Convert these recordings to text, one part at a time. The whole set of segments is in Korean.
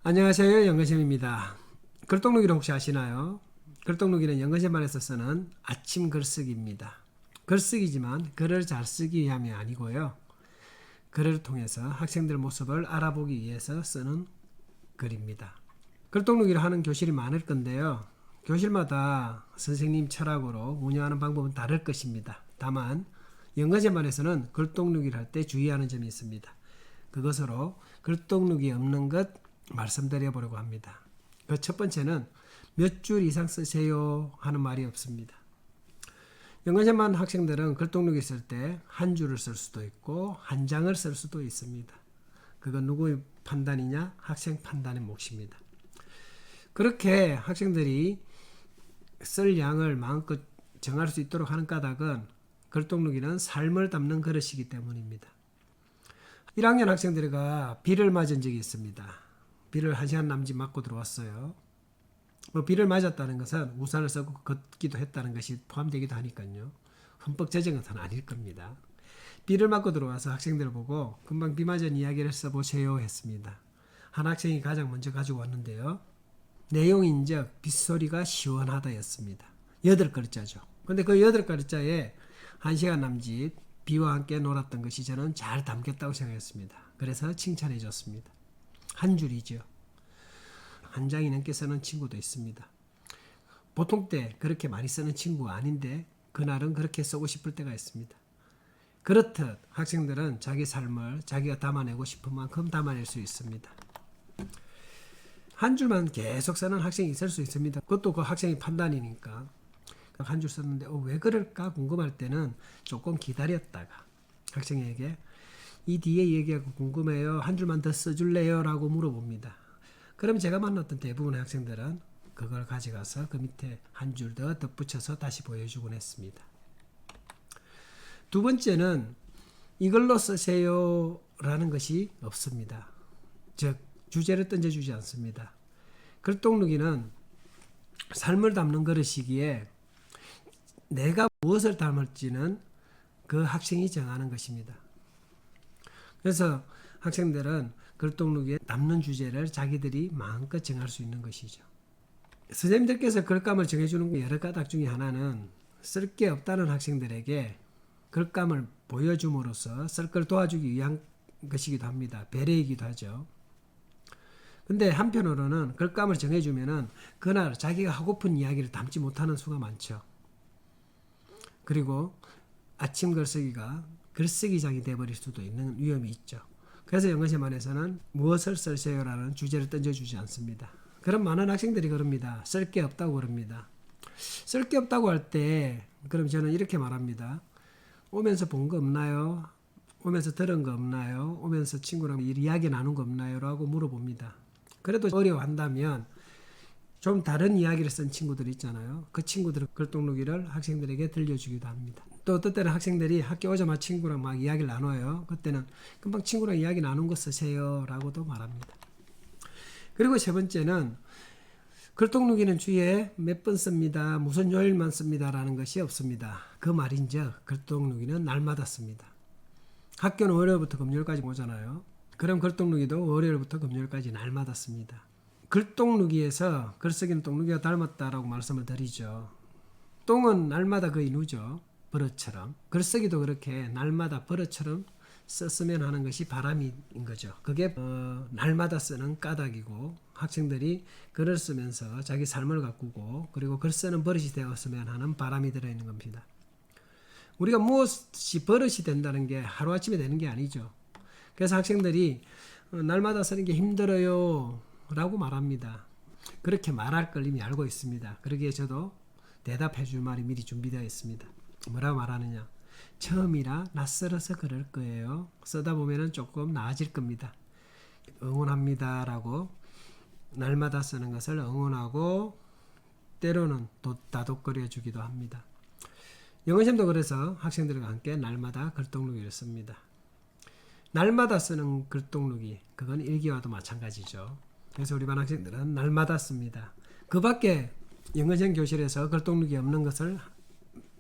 안녕하세요. 연근쌤입니다. 글독록이를 혹시 아시나요? 글독록이는 연근쌤만에서 쓰는 아침 글쓰기입니다. 글쓰기지만 글을 잘 쓰기 위함이 아니고요. 글을 통해서 학생들 모습을 알아보기 위해서 쓰는 글입니다. 글독록이를 하는 교실이 많을 건데요. 교실마다 선생님 철학으로 운영하는 방법은 다를 것입니다. 다만 연근쌤만에서는 글독록이를 할 때 주의하는 점이 있습니다. 그것으로 글독록이 없는 것 말씀드려 보려고 합니다. 그 첫 번째는 몇 줄 이상 쓰세요 하는 말이 없습니다. 연관생만 학생들은 글독록이 쓸 때 한 줄을 쓸 수도 있고 한 장을 쓸 수도 있습니다. 그건 누구의 판단이냐? 학생 판단의 몫입니다. 그렇게 학생들이 쓸 양을 마음껏 정할 수 있도록 하는 까닭은 글독록이는 삶을 담는 그릇이기 때문입니다. 1학년 학생들과 비를 맞은 적이 있습니다. 비를 1시간 남짓 맞고 들어왔어요. 비를 맞았다는 것은 우산을 쓰고 걷기도 했다는 것이 포함되기도 하니까요. 흠뻑 젖은 것은 아닐 겁니다. 비를 맞고 들어와서 학생들을 보고 금방 비 맞은 이야기를 써보세요 했습니다. 한 학생이 가장 먼저 가지고 왔는데요. 내용인즉 빗소리가 시원하다였습니다. 8글자죠. 근데 그 8글자에 1시간 남짓 비와 함께 놀았던 것이 저는 잘 담겼다고 생각했습니다. 그래서 칭찬해 줬습니다. 한 줄이죠. 한 장이 넘게 쓰는 친구도 있습니다. 보통 때 그렇게 많이 쓰는 친구가 아닌데 그날은 그렇게 쓰고 싶을 때가 있습니다. 그렇듯 학생들은 자기 삶을 자기가 담아내고 싶은 만큼 담아낼 수 있습니다. 한 줄만 계속 쓰는 학생이 있을 수 있습니다. 그것도 그 학생의 판단이니까. 한 줄 썼는데 왜 그럴까 궁금할 때는 조금 기다렸다가 학생에게 이 뒤에 얘기가 궁금해요. 한 줄만 더 써줄래요? 라고 물어봅니다. 그럼 제가 만났던 대부분의 학생들은 그걸 가져가서 그 밑에 한 줄 더 덧붙여서 다시 보여주곤 했습니다. 두 번째는 이걸로 쓰세요 라는 것이 없습니다. 즉 주제를 던져주지 않습니다. 글독록이는 삶을 담는 그릇이기에 내가 무엇을 담을지는 그 학생이 정하는 것입니다. 그래서 학생들은 글독록에 담는 주제를 자기들이 마음껏 정할 수 있는 것이죠. 선생님들께서 글감을 정해주는 여러 가닥 중에 하나는 쓸 게 없다는 학생들에게 글감을 보여줌으로써 쓸 걸 도와주기 위한 것이기도 합니다. 배려이기도 하죠. 근데 한편으로는 글감을 정해주면은 그날 자기가 하고픈 이야기를 담지 못하는 수가 많죠. 그리고 아침 글쓰기가 글쓰기장이 되어버릴 수도 있는 위험이 있죠. 그래서 연근쌤안에서는 무엇을 쓸세요라는 주제를 던져주지 않습니다. 그럼 많은 학생들이 그럽니다. 쓸 게 없다고 그럽니다. 쓸 게 없다고 할 때 그럼 저는 이렇게 말합니다. 오면서 본 거 없나요? 오면서 들은 거 없나요? 오면서 친구랑 이야기 나눈 거 없나요? 라고 물어봅니다. 그래도 어려워한다면 좀 다른 이야기를 쓴 친구들 있잖아요. 그 친구들은 글독록이를 학생들에게 들려주기도 합니다. 또 어떤 때는 학생들이 학교 오자마자 친구랑 막 이야기를 나눠요. 그때는 금방 친구랑 이야기 나눈 거 쓰세요 라고도 말합니다. 그리고 세 번째는 글독록이는 주에 몇 번 씁니다. 무슨 요일만 씁니다. 라는 것이 없습니다. 그 말인즉 글독록이는 날마다 씁니다. 학교는 월요일부터 금요일까지 오잖아요. 그럼 글독록이도 월요일부터 금요일까지 날마다 씁니다. 글독록이에서 글쓰기는 똥누기와 닮았다라고 말씀을 드리죠. 똥은 날마다 거의 누죠. 버릇처럼. 글쓰기도 그렇게 날마다 버릇처럼 썼으면 하는 것이 바람인 거죠. 그게 날마다 쓰는 까닭이고 학생들이 글을 쓰면서 자기 삶을 가꾸고 그리고 글 쓰는 버릇이 되었으면 하는 바람이 들어있는 겁니다. 우리가 무엇이 버릇이 된다는 게 하루아침에 되는 게 아니죠. 그래서 학생들이 날마다 쓰는 게 힘들어요 라고 말합니다. 그렇게 말할 걸 이미 알고 있습니다. 그러기에 저도 대답해 줄 말이 미리 준비되어 있습니다. 뭐라고 말하느냐? 처음이라 낯설어서 그럴 거예요. 쓰다 보면은 조금 나아질 겁니다. 응원합니다 라고 날마다 쓰는 것을 응원하고 때로는 다독거려 주기도 합니다. 영어쌤도 그래서 학생들과 함께 날마다 글독록이를 씁니다. 날마다 쓰는 글독록이 그건 일기와도 마찬가지죠. 그래서 우리 반 학생들은 날마다 씁니다. 그 밖에 영어생 교실에서 글독록이 없는 것을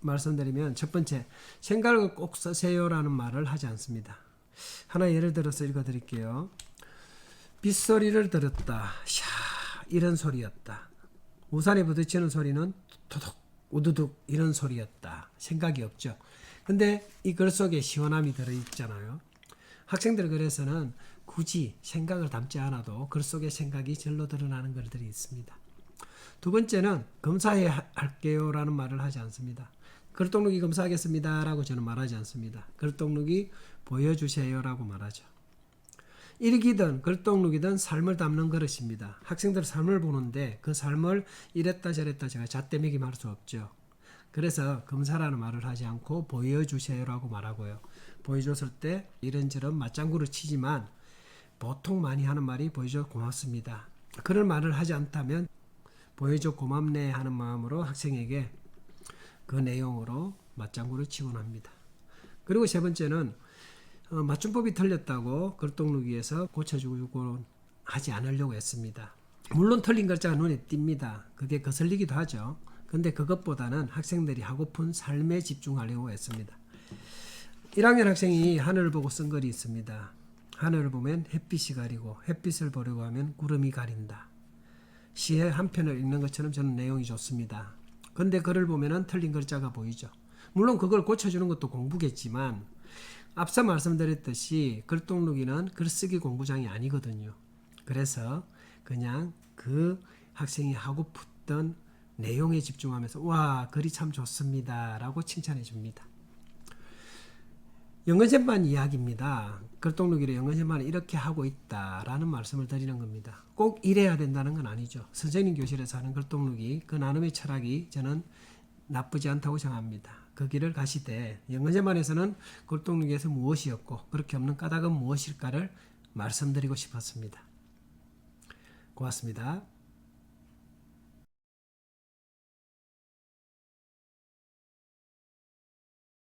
말씀드리면 첫 번째, 생각을 꼭 쓰세요라는 말을 하지 않습니다. 하나 예를 들어서 읽어드릴게요. 빗소리를 들었다. 샤 이런 소리였다. 우산에 부딪히는 소리는 도둑 우두둑 이런 소리였다. 생각이 없죠. 근데 이 글 속에 시원함이 들어있잖아요. 학생들 글에서는 굳이 생각을 담지 않아도 글 속에 생각이 절로 드러나는 글들이 있습니다. 두 번째는 검사해야 할게요 라는 말을 하지 않습니다. 글독록이 검사하겠습니다 라고 저는 말하지 않습니다. 글독록이 보여주세요 라고 말하죠. 일기든 글독록이든 삶을 담는 그릇입니다. 학생들 삶을 보는데 그 삶을 이랬다 저랬다 제가 잣대매김 할 수 없죠. 그래서 검사라는 말을 하지 않고 보여주세요라고 말하고요. 보여줬을 때 이런저런 맞장구를 치지만 보통 많이 하는 말이 보여줘 고맙습니다. 그런 말을 하지 않다면 보여줘 고맙네 하는 마음으로 학생에게 그 내용으로 맞장구를 치곤 합니다. 그리고 세 번째는 맞춤법이 틀렸다고 글독록위에서 고쳐주고 하지 않으려고 했습니다. 물론 틀린 글자가 눈에 띕니다. 그게 거슬리기도 하죠. 근데 그것보다는 학생들이 하고픈 삶에 집중하려고 했습니다. 1학년 학생이 하늘을 보고 쓴 글이 있습니다. 하늘을 보면 햇빛이 가리고 햇빛을 보려고 하면 구름이 가린다. 시의 한 편을 읽는 것처럼 저는 내용이 좋습니다. 근데 글을 보면 틀린 글자가 보이죠. 물론 그걸 고쳐주는 것도 공부겠지만 앞서 말씀드렸듯이 글독록이는 글쓰기 공부장이 아니거든요. 그래서 그냥 그 학생이 하고픈 내용에 집중하면서 와 글이 참 좋습니다 라고 칭찬해 줍니다. 연근제반 이야기입니다. 글독록이로 연근제반은 이렇게 하고 있다라는 말씀을 드리는 겁니다. 꼭 이래야 된다는 건 아니죠. 선생님 교실에서 하는 글독록이 그 나름의 철학이 저는 나쁘지 않다고 생각합니다. 그 길을 가시되 연근제반에서는 글독록에서 무엇이었고 그렇게 없는 까닭은 무엇일까를 말씀드리고 싶었습니다. 고맙습니다.